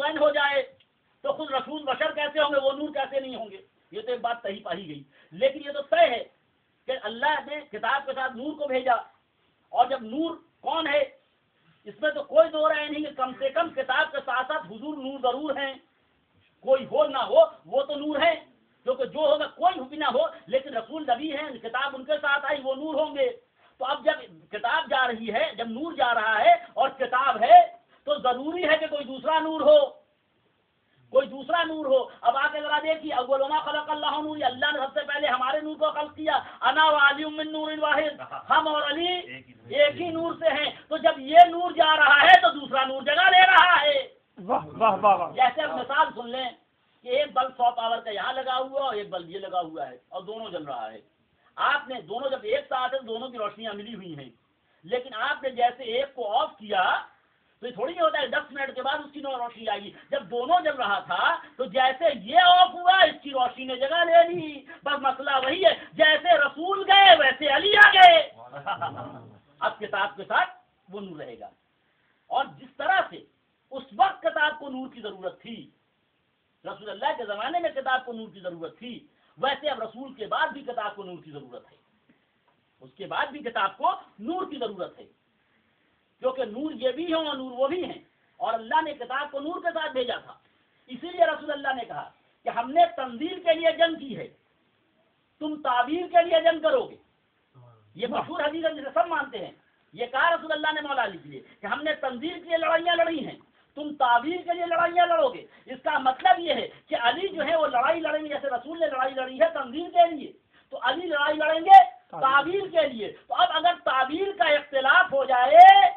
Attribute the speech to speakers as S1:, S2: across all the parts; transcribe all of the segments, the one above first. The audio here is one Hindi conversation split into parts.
S1: मुतमईन हो जाए तो खुद रसूल बशर कैसे होंगे, वो नूर कैसे नहीं होंगे। ये तो एक बात सही पाई गई। लेकिन ये तो तय है कि अल्लाह ने किताब के साथ नूर को भेजा, और जब नूर कौन है इसमें तो कोई दो राय नहीं कि कम से कम किताब के साथ साथ हुजूर नूर जरूर हैं। कोई हो ना हो वो तो नूर है, क्योंकि जो होगा कोई भी ना हो, लेकिन रसूल नबी हैं, किताब उनके साथ आई, वो नूर होंगे। तो अब जब किताब जा रही है, जब नूर जा रहा है और किताब है, तो जरूरी है कि कोई दूसरा नूर हो, कोई दूसरा नूर हो। अब आके जरा देखिए, अव्वलुमा खलक़ल्लाहु नूर, अल्लाह ने सबसे पहले हमारे नूर को खल्क़ किया। अना व अली मिन नूरिन वाहिद, हम और अली एक ही नूर से हैं। तो जब ये नूर जा रहा है तो दूसरा नूर जगह ले रहा है।
S2: वाह वाह वाह वाह।
S1: जैसे अब मिसाल सुन लें कि एक बल्ब 100 पावर का यहाँ लगा हुआ और एक बल्ब ये लगा हुआ है और दोनों जल रहा है। आपने दोनों जब एक साथ है, दोनों की रोशनियां मिली हुई हैं, लेकिन आपने जैसे एक को ऑफ किया तो ये थोड़ी नहीं होता है 10 मिनट के बाद उसकी रोशनी आएगी। जब दोनों जल रहा था तो जैसे ये ऑफ हुआ इसकी रोशनी ने जगह ले ली। बस मसला वही है, जैसे रसूल गए वैसे अली आ गए। अब किताब के साथ वो नूर रहेगा। और जिस तरह से उस वक्त किताब को नूर की जरूरत थी, रसूलुल्लाह के जमाने में किताब को नूर की जरूरत थी, वैसे अब रसूल के बाद भी किताब को नूर की जरूरत है। उसके बाद भी किताब को नूर की जरूरत है, क्योंकि नूर ये भी है और नूर वो भी है। और अल्लाह ने किताब को नूर के साथ भेजा था। इसीलिए रसूलुल्लाह ने कहा कि हमने तंजील के लिए जंग की है, तुम ताबीर के लिए जंग करोगे। ये मशहूर हदीस है जिसे सब मानते हैं। ये कहा रसूलुल्लाह ने मौला अली के लिए कि हमने तंजील के लिए लड़ाइयाँ लड़ी हैं, तुम ताबीर के लिए लड़ाइयाँ लड़ोगे। इसका मतलब ये है कि अली जो है वो लड़ाई लड़ेंगे, जैसे रसूल ने लड़ाई लड़ी है तंजील के लिए, तो अली लड़ाई लड़ेंगे ताबीर के लिए। तो अब अगर ताबीर का इख्तिलाफ हो जाए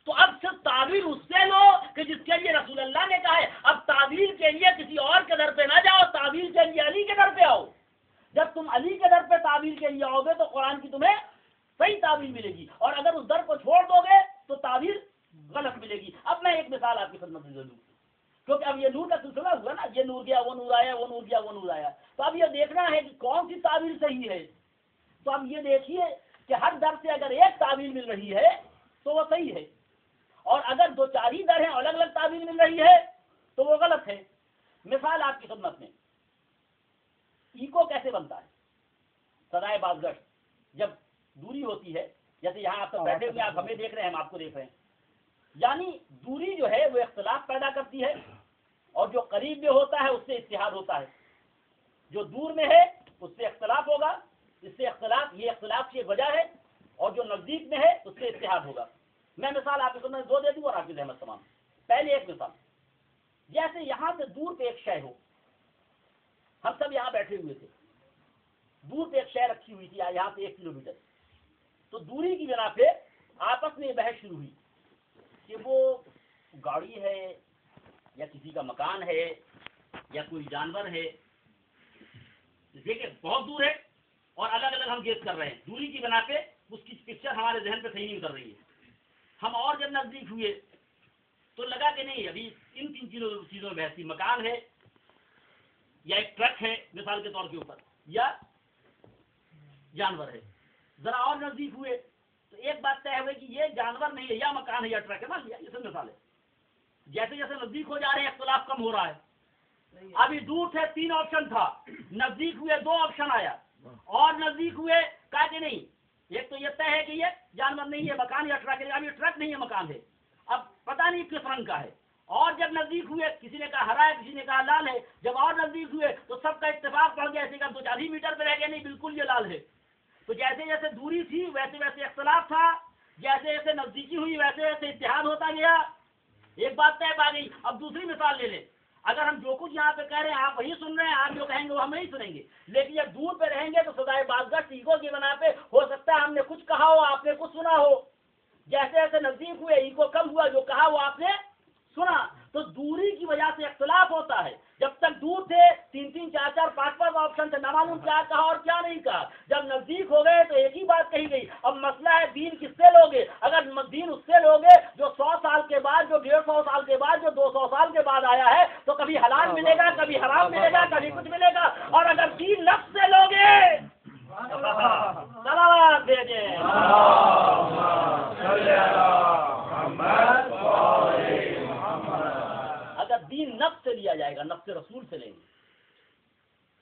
S1: तो अब सिर्फ ताबीर उससे लो कि जिसके लिए रसूलुल्लाह ने कहा है। अब ताबीर के लिए किसी और के दर पे ना जाओ, ताबीर के लिए अली के दर पे आओ। जब तुम अली के दर पे ताबीर के लिए आओगे तो कुरान की तुम्हें सही ताबीर मिलेगी, और अगर उस दर को छोड़ दोगे तो ताबीर गलत मिलेगी। अब मैं एक मिसाल आपकी खिदमत में दे दूं, क्योंकि अब ये नूर का सिलसिला हुआ ना, ये नूर गया वो नूर आया, वो नूर गया वो नूर आया। तो अब ये देखना है कि कौन सी ताबीर सही है। तो अब ये देखिए कि हर दर से अगर एक ताबीर मिल रही है तो वो सही है, और अगर 2-4 ही दर हैं अलग अलग ताबीर मिल रही है तो वो गलत है। मिसाल आपकी खिदमत में, इको कैसे बनता है, सदाए बाज़गश्त, जब दूरी होती है, जैसे यहाँ आप सब बैठे हुए, आप हमें देख रहे हैं, हम आपको देख रहे हैं, यानी दूरी जो है वो इख्तिलाफ पैदा करती है, और जो करीब में होता है उससे इत्तिहाद होता है, जो दूर में है उससे इख्तिलाफ होगा, इससे इख्तिलाफ, ये इख्तिलाफ की एक वजह है, और जो नजदीक में है उससे इत्तिहाद होगा। मैं मिसाल आपको मैं 2 दे दूं और आपकी जहमत तमाम। पहले एक मिसाल, जैसे यहाँ से दूर पे एक शय हो, हम सब यहाँ बैठे हुए थे, दूर पे एक शय रखी हुई थी यहाँ से 1 किलोमीटर, तो दूरी की बिना पे आपस में बहस शुरू हुई कि वो गाड़ी है या किसी का मकान है या कोई जानवर है। देखिए बहुत दूर है और अलग अलग हम गेस कर रहे हैं, दूरी की बिना पे उसकी पिक्चर हमारे जहन पे सही नहीं उतर रही है। हम और जब नजदीक हुए तो लगा कि नहीं, अभी इन 3 चीजों में बहस थी, मकान है या एक ट्रक है मिसाल के तौर के ऊपर, या जानवर है। जरा और नजदीक हुए तो एक बात तय हुई कि ये जानवर नहीं है, या मकान है या ट्रक है, मान लिया, ये सब मिसाल है। जैसे जैसे नजदीक हो जा रहे हैं इख्तिलाफ कम हो रहा है। अभी दूर थे 3 ऑप्शन था, नजदीक हुए 2 ऑप्शन आया, और नजदीक हुए कहा कि नहीं, एक तो ये तय है कि ये जानवर नहीं है, मकान या ट्रक है। अब ये ट्रक नहीं है, मकान है, अब पता नहीं किस रंग का है। और जब नजदीक हुए, किसी ने कहा हरा है, किसी ने कहा लाल है। जब और नजदीक हुए तो सबका इत्तेफाक पड़ गया, ऐसे का 2-4 ही मीटर पे रह गया, नहीं बिल्कुल ये लाल है। तो जैसे जैसे दूरी थी वैसे वैसे इख्तिलाफ था, जैसे जैसे नजदीकी हुई वैसे वैसे इत्तिहाद होता गया। एक बात तय पा गई। अब दूसरी मिसाल ले लें, अगर हम जो कुछ यहाँ पे कह रहे हैं आप वही सुन रहे हैं, आप जो कहेंगे वो हम नहीं सुनेंगे, लेकिन जब दूर पे रहेंगे तो सदाए बाज़गश्त ईगो की बना पे हो सकता है हमने कुछ कहा हो, आपने कुछ सुना हो। जैसे जैसे नजदीक हुए ईगो कम हुआ, जो कहा वो आपने सुना। तो दूरी की वजह से इख्तिलाफ होता है। जब तक दूर थे 3-3, 4-4, 5-5 ऑप्शन थे, ना मालूम क्या कहा और क्या नहीं कहा। जब नजदीक हो गए तो एक ही बात कही गई। अब मसला है दीन किससे लोगे। अगर दीन उससे लोगे जो 100 साल के बाद, जो 150 साल के बाद, जो 200 साल के बाद आया है, तो कभी हलाल मिलेगा, कभी हराम मिलेगा, कभी कुछ मिलेगा। और अगर दीन नफ्स से लोगे, सलावत दे दे, अगर दीन नफ्स से लिया जाएगा, नफ्स रसूल से लेंगे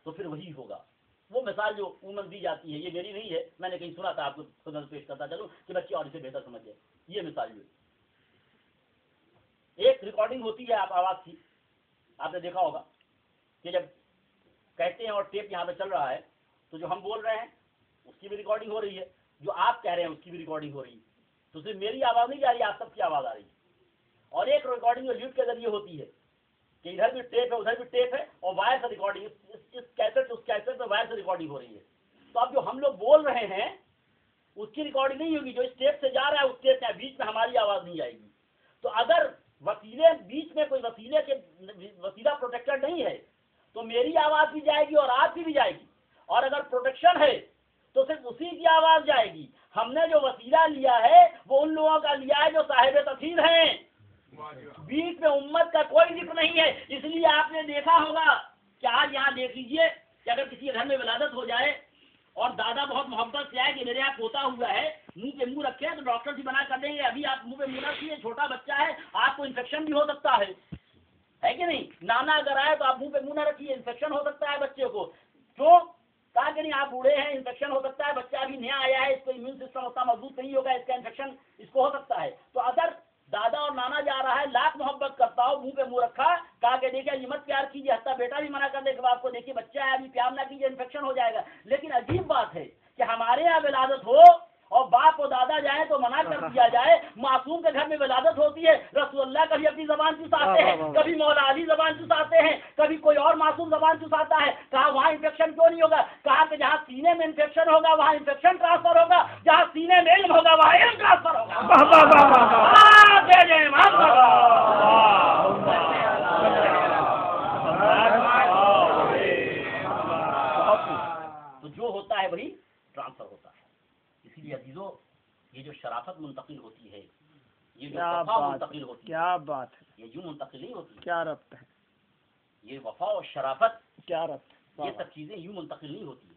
S1: तो फिर वही होगा। वो मिसाल जो उमन दी जाती है, ये मेरी नहीं है, मैंने कहीं सुना था, आपको खुद पेश करता चलो कि बच्चे और इसे बेहतर समझ जाए। ये मिसाल जो एक रिकॉर्डिंग होती है आप आवाज की, आपने देखा होगा कि जब कहते हैं और टेप यहाँ पे चल रहा है तो जो हम बोल रहे हैं उसकी भी रिकॉर्डिंग हो रही है, जो आप कह रहे हैं उसकी भी रिकॉर्डिंग हो रही है। तो सिर्फ मेरी आवाज नहीं जा रही, आप सबकी आवाज आ रही है। और एक रिकॉर्डिंग जो ल्यूट के जरिए होती है कि इधर भी टेप है उधर भी टेप है और वायर से रिकॉर्डिंग, इस कैसेट उस कैसेट में वायर से रिकॉर्डिंग हो रही है। तो अब जो हम लोग बोल रहे हैं उसकी रिकॉर्डिंग नहीं होगी, जो इस टेप से जा रहा है उस टेप में बीच में हमारी आवाज नहीं आएगी। तो अगर वसीले बीच में कोई वसीला प्रोटेक्टर नहीं है तो मेरी आवाज भी जाएगी और आपकी भी जाएगी, और अगर प्रोटेक्शन है तो सिर्फ उसी की आवाज जाएगी। हमने जो वसीला लिया है वो उन लोगों का लिया है जो साहिब तफसीर हैं, बीच में उम्मत का कोई जिक्र नहीं है। इसलिए आपने देखा होगा कि आज यहाँ देख लीजिए कि अगर किसी घर में विलादत हो जाए और दादा बहुत मोहब्बत से आए कि मेरे यहाँ पोता हुआ है, मुंह पे मुंह रखे तो डॉक्टर जी मना कर देंगे अभी आप मुंह पे मुंह रखिए, छोटा बच्चा है, आपको इन्फेक्शन भी हो सकता है कि नहीं। नाना अगर आए तो आप मुंह पे मुंह न रखिए, इन्फेक्शन हो सकता है बच्चे को। क्यों? कहा कि नहीं आप बूढ़े हैं, इन्फेक्शन हो सकता है, बच्चा अभी नया आया है, इसको इम्यून सिस्टम उतना मजबूत नहीं होगा, इसका इन्फेक्शन इसको हो सकता है। तो अगर दादा और नाना जा रहा है, लाख मोहब्बत करता हो, मुंह पे मुंह रखा, कहा कि देखिए ये मत प्यार कीजिए, हत्ता बेटा भी मना कर दे कि आपको देखिए बच्चा है अभी प्यार ना कीजिए, इन्फेक्शन हो जाएगा। लेकिन अजीब बात है कि हमारे यहाँ विलादत हो और बाप और दादा जाए तो मना कर दिया जाए। मासूम के घर में विलादत होती है, रसूलुल्लाह कभी अपनी जबान चुसाते हैं, कभी मौला अली जबान चुसाते हैं, कभी कोई और मासूम जबान चुसाता है। कहा वहाँ इन्फेक्शन क्यों नहीं होगा? कहा कि जहाँ सीने में इन्फेक्शन होगा वहाँ इन्फेक्शन ट्रांसफर होगा, जहाँ सीने में इल्म होगा वहाँ इल्म ट्रांसफर होगा। तो जो होता है वही ट्रांसफर होता है। इसीलिए अजीजों, ये जो शराफत मुंतकिल होती है, ये जो वफा मुंतकिल होती है,
S2: क्या बात है,
S1: ये यूं मुंतकिल नहीं होती,
S2: क्या रब्त है,
S1: ये वफा और शराफत,
S2: क्या रब्त,
S1: ये सब चीजें यूं मुंतकिल नहीं होती।